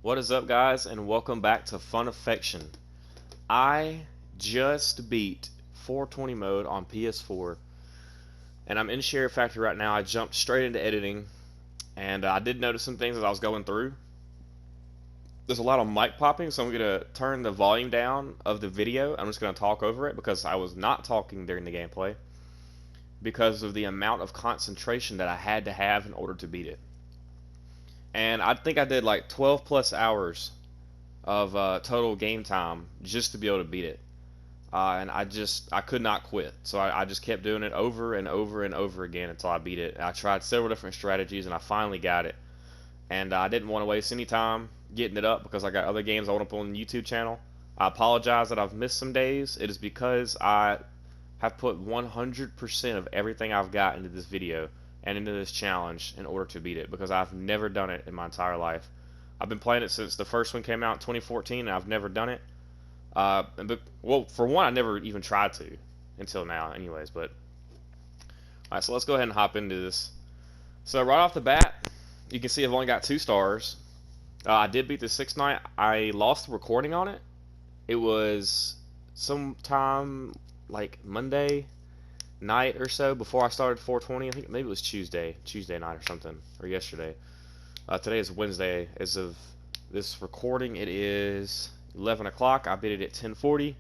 What is up, guys, and welcome back to Fun Affection. I just beat 420 mode on PS4, and I'm in Share Factory right now. I jumped straight into editing, and I did notice some things as I was going through. There's a lot of mic popping, so I'm going to turn the volume down of the video. I'm just going to talk over it because I was not talking during the gameplay because of the amount of concentration that I had to have in order to beat it. And I think I did like 12 plus hours of total game time just to be able to beat it. And I could not quit. So I just kept doing it over and over and over again until I beat it. I tried several different strategies and I finally got it. And I didn't want to waste any time getting it up because I got other games I want to put on the YouTube channel. I apologize that I've missed some days. It is because I have put 100% of everything I've got into this video and into this challenge in order to beat it because I've never done it in my entire life. I've been playing it since the first one came out in 2014 and I've never done it. Well, for one, I never even tried to until now, anyways. But alright, so let's go ahead and hop into this. So right off the bat, you can see I've only got 2 stars. I did beat the 6th night. I lost the recording on it. It was sometime like Monday night or so before I started 420. I think maybe it was Tuesday night or something, or yesterday. Today is Wednesday. As of this recording, it is 11 o'clock. I beat it at 10:40,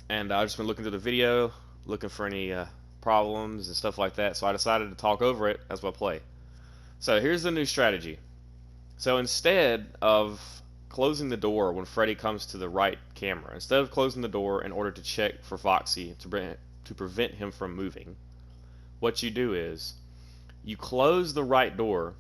and I've just been looking through the video, looking for any problems and stuff like that. So I decided to talk over it as I play. So here's the new strategy. So instead of closing the door when Freddy comes to the right camera, instead of closing the door in order to check for Foxy to prevent him from moving, what you do is you close the right door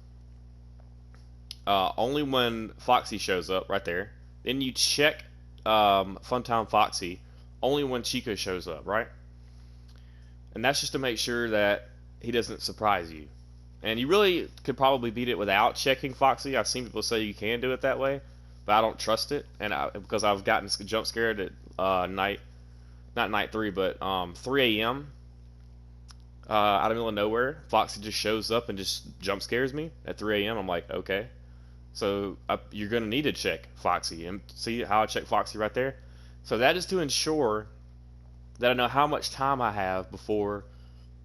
only when Foxy shows up right there. Then you check Funtime Foxy only when Chica shows up, right? And that's just to make sure that he doesn't surprise you. And you really could probably beat it without checking Foxy. I've seen people say you can do it that way, but I don't trust it. And because I've gotten jump scared at not night 3, but 3 a.m. Out of the middle of nowhere, Foxy just shows up and just jump scares me at 3 a.m. I'm like, okay. So you're going to need to check Foxy. And see how I check Foxy right there? So that is to ensure that I know how much time I have before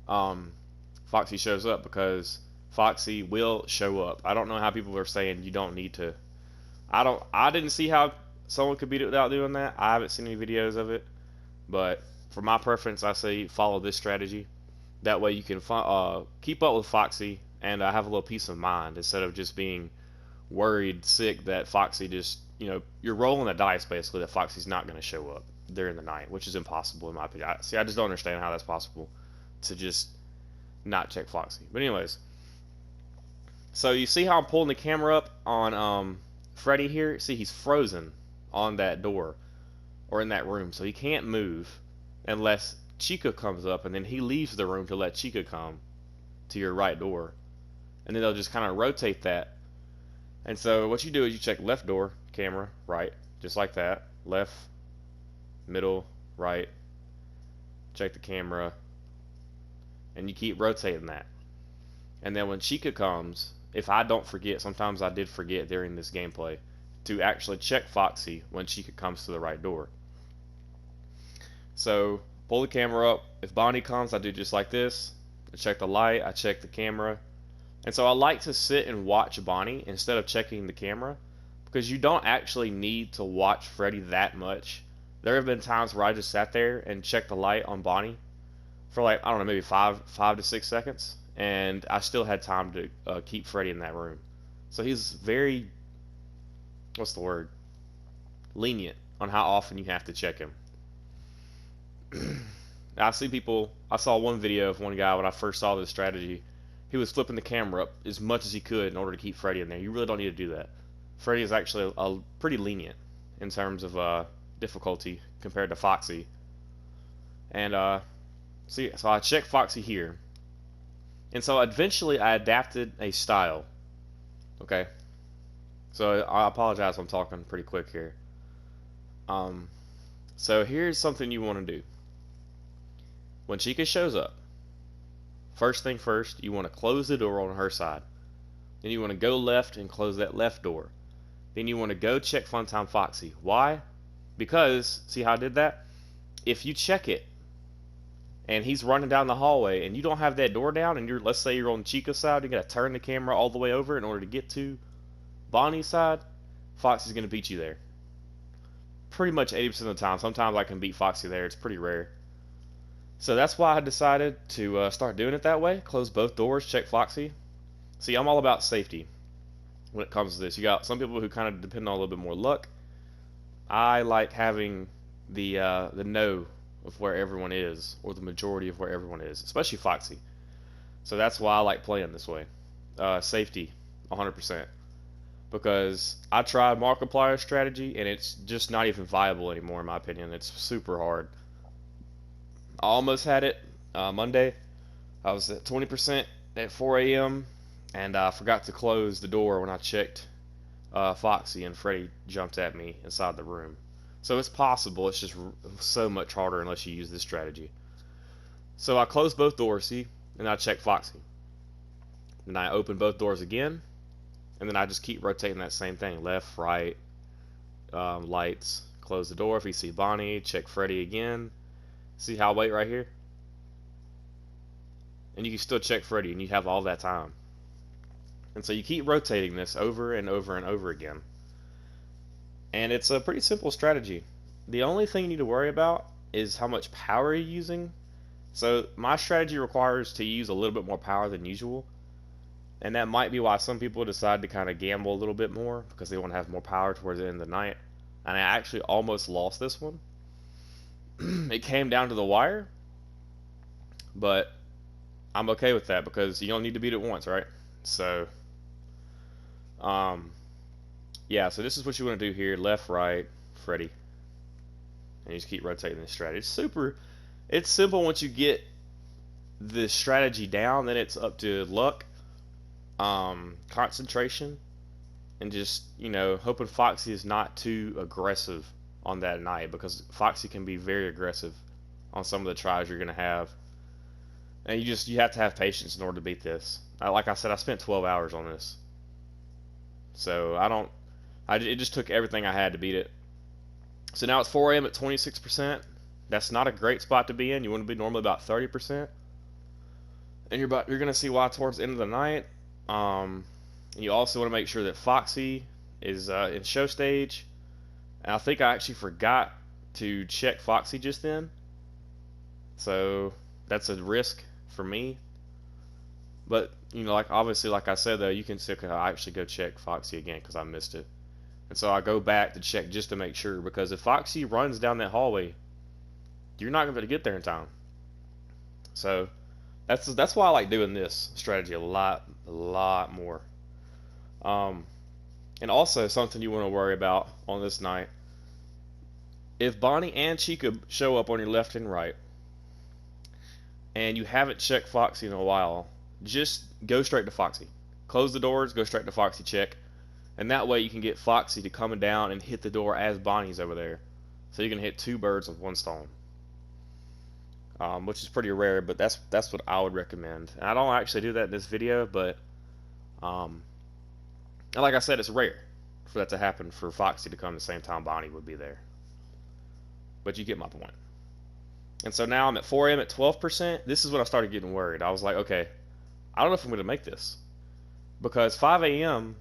Foxy shows up, because Foxy will show up. I don't know how people are saying you don't need to. I didn't see how someone could beat it without doing that. I haven't seen any videos of it, but for my preference, I say follow this strategy. That way you can keep up with Foxy and have a little peace of mind instead of just being worried sick that Foxy just, you're rolling the dice basically that Foxy's not going to show up during the night, which is impossible in my opinion. I just don't understand how that's possible to just not check Foxy. But anyways, so you see how I'm pulling the camera up on Freddy here? See, he's frozen on that door or in that room, so he can't move unless Chica comes up, and then he leaves the room to let Chica come to your right door, and then they'll just kind of rotate that. And so what you do is you check left door, camera, right, just like that, left, middle, right, check the camera, and you keep rotating that. And then when Chica comes, if I don't forget, sometimes I did forget during this gameplay, to actually check Foxy when Chica comes to the right door. So pull the camera up. If Bonnie comes, I do just like this. I check the light, I check the camera. And so I like to sit and watch Bonnie instead of checking the camera, because you don't actually need to watch Freddy that much. There have been times where I just sat there and checked the light on Bonnie for like, I don't know, maybe 5 to 6 seconds, and I still had time to keep Freddy in that room. So he's very, what's the word, lenient on how often you have to check him. I saw one video of one guy when I first saw this strategy. He was flipping the camera up as much as he could in order to keep Freddy in there. You really don't need to do that. Freddy is actually a pretty lenient in terms of difficulty compared to Foxy. And so I checked Foxy here. And so eventually I adapted a style. Okay. So I apologize if I'm talking pretty quick here. So here's something you want to do. When Chica shows up, first thing first, you want to close the door on her side. Then you want to go left and close that left door. Then you want to go check Funtime Foxy. Why? Because, see how I did that? If you check it and he's running down the hallway and you don't have that door down and let's say you're on Chica's side, you gotta turn the camera all the way over in order to get to Bonnie's side, Foxy's gonna beat you there. Pretty much 80% of the time. Sometimes I can beat Foxy there. It's pretty rare. So that's why I decided to start doing it that way. Close both doors, check Foxy. See, I'm all about safety when it comes to this. You got some people who kind of depend on a little bit more luck. I like having the know of where everyone is, or the majority of where everyone is, especially Foxy. So that's why I like playing this way. Safety, 100%. Because I tried Markiplier strategy, and it's just not even viable anymore, in my opinion. It's super hard. I almost had it Monday. I was at 20% at 4 a.m., and I forgot to close the door when I checked Foxy, and Freddy jumped at me inside the room. So it's possible, it's just so much harder unless you use this strategy. So I closed both doors, see, and I checked Foxy. Then I opened both doors again, and then I just keep rotating that same thing, left, right, lights, close the door if you see Bonnie, check Freddy again. See how I wait right here? And you can still check Freddy, and you have all that time. And so you keep rotating this over and over and over again. And it's a pretty simple strategy. The only thing you need to worry about is how much power you're using. So my strategy requires to use a little bit more power than usual. And that might be why some people decide to kind of gamble a little bit more, because they want to have more power towards the end of the night. And I actually almost lost this one. It came down to the wire. But I'm okay with that, because you don't need to beat it once, right? So, yeah, so this is what you want to do here. Left, right, Freddy. And you just keep rotating this strategy. It's simple once you get the strategy down. Then it's up to luck, concentration, and just, hoping Foxy is not too aggressive on that night, because Foxy can be very aggressive on some of the tries you're going to have. And you have to have patience in order to beat this. Like I said, I spent 12 hours on this. So it just took everything I had to beat it. So now it's 4 a.m. at 26%. That's not a great spot to be in. You want to be normally about 30%. And you're going to see why towards the end of the night. You also want to make sure that Foxy is in show stage. And I think I actually forgot to check Foxy just then. So that's a risk for me. But, obviously, like I said, though, you can still actually go check Foxy again, because I missed it. And so I go back to check just to make sure, because if Foxy runs down that hallway, you're not going to be able to get there in time. So that's why I like doing this strategy a lot more. And also, something you want to worry about on this night, if Bonnie and Chica show up on your left and right, and you haven't checked Foxy in a while, just go straight to Foxy. Close the doors, go straight to Foxy, check. And that way you can get Foxy to come down and hit the door as Bonnie's over there. So you can hit two birds with one stone. Which is pretty rare, but that's what I would recommend. And I don't actually do that in this video, but and like I said, it's rare for that to happen, for Foxy to come the same time Bonnie would be there. But you get my point. And so now I'm at 4 a.m. at 12%. This is when I started getting worried. I was like, okay, I don't know if I'm going to make this, because 5 a.m.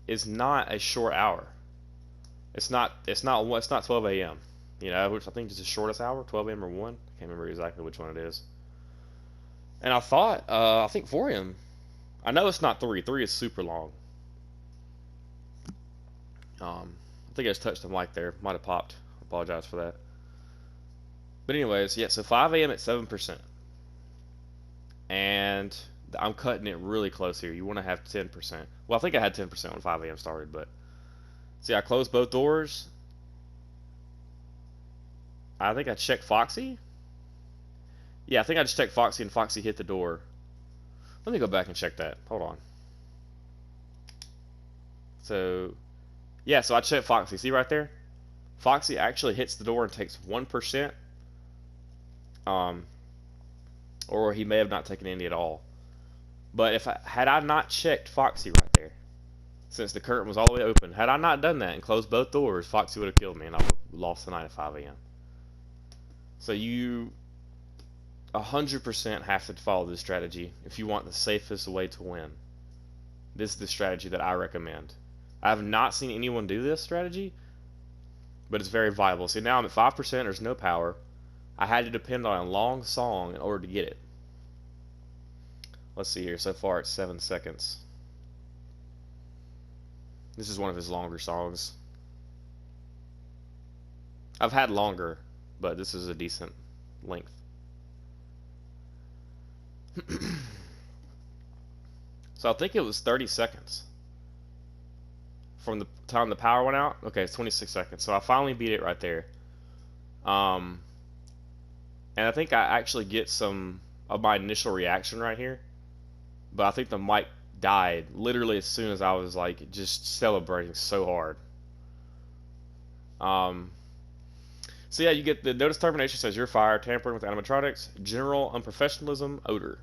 is not a short hour. It's not 12 a.m. Which I think is the shortest hour, 12 a.m. or 1. I can't remember exactly which one it is. And I thought, I think 4 a.m. I know it's not 3. 3 is super long. I think I just touched the mic there. Might have popped. I apologize for that. But anyways, yeah, so 5 a.m. at 7%. And I'm cutting it really close here. You want to have 10%. Well, I think I had 10% when 5 a.m. started, but see, I closed both doors. I think I checked Foxy. Yeah, I think I just checked Foxy, and Foxy hit the door. Let me go back and check that. Hold on. So, yeah, so I checked Foxy. See right there? Foxy actually hits the door and takes 1%. Or he may have not taken any at all. But had I not checked Foxy right there, since the curtain was all the way open. Had I not done that and closed both doors, Foxy would have killed me, and I would have lost the night at 5 a.m. So you 100% have to follow this strategy if you want the safest way to win. This is the strategy that I recommend. I have not seen anyone do this strategy, but it's very viable. See, now I'm at 5%, there's no power. I had to depend on a long song in order to get it. Let's see here, so far it's 7 seconds. This is one of his longer songs. I've had longer, but this is a decent length. So I think it was 30 seconds from the time the power went out. Okay, it's 26 seconds. So I finally beat it right there. And I think I actually get some of my initial reaction right here. But I think the mic died literally as soon as I was like just celebrating so hard. So yeah, you get the notice termination says you're fired, tampering with animatronics, general unprofessionalism, odor.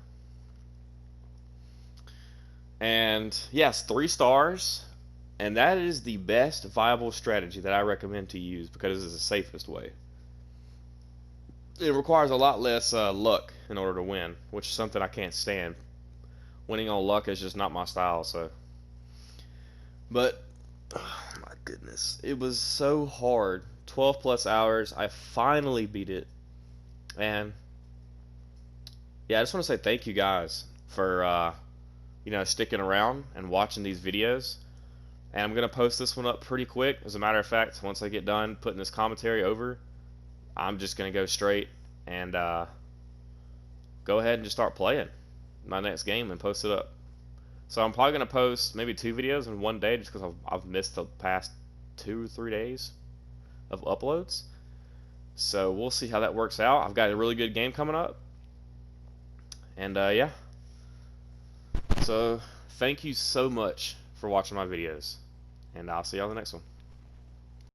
And yes, 3 stars, and that is the best viable strategy that I recommend to use because it's the safest way. It requires a lot less luck in order to win, which is something I can't stand. Winning on luck is just not my style, so. But, oh my goodness, it was so hard. 12 plus hours, I finally beat it. And, yeah, I just want to say thank you guys for, sticking around and watching these videos. And I'm going to post this one up pretty quick. As a matter of fact, once I get done putting this commentary over, I'm just going to go straight and go ahead and just start playing my next game and post it up. So I'm probably going to post maybe 2 videos in one day just because I've missed the past 2 or 3 days of uploads. So we'll see how that works out. I've got a really good game coming up. And yeah. So thank you so much for watching my videos. And I'll see you on the next one.